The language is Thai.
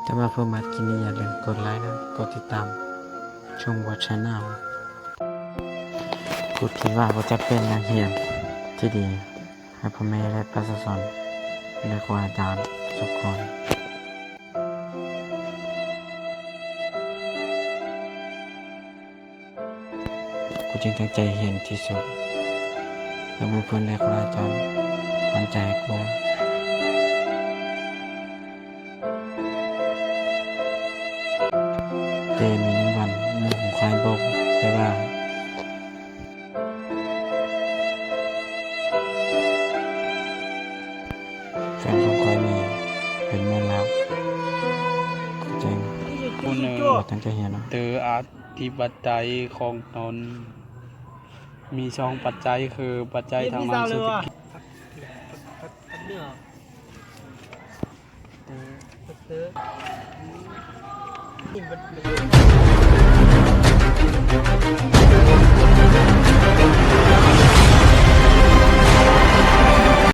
ถ้ามาเพิ่มมากินนี้อย่าลืมกดไลค์นะกดติดตามช่องวัดชาแนลกูคิดว่าจะเป็นนักเรียนที่ดีให้พ่อแม่และประชาชนและครูอาจารย์ทุกคนกูจึงตั้งใจเรียนที่สุดและเพื่อนและครูอาจารย์มั่นใจกูเจมีหนึ่งวันหมู่ของใครบอกใครว่าแฟนของใครมีเป็นเมื่อแล้วกูจึงตั้งใจเรียนนะ เตออธิปัจจัยของตนมีสองปัจจัยคือปัจจัยทางด้านเศรษฐกิจ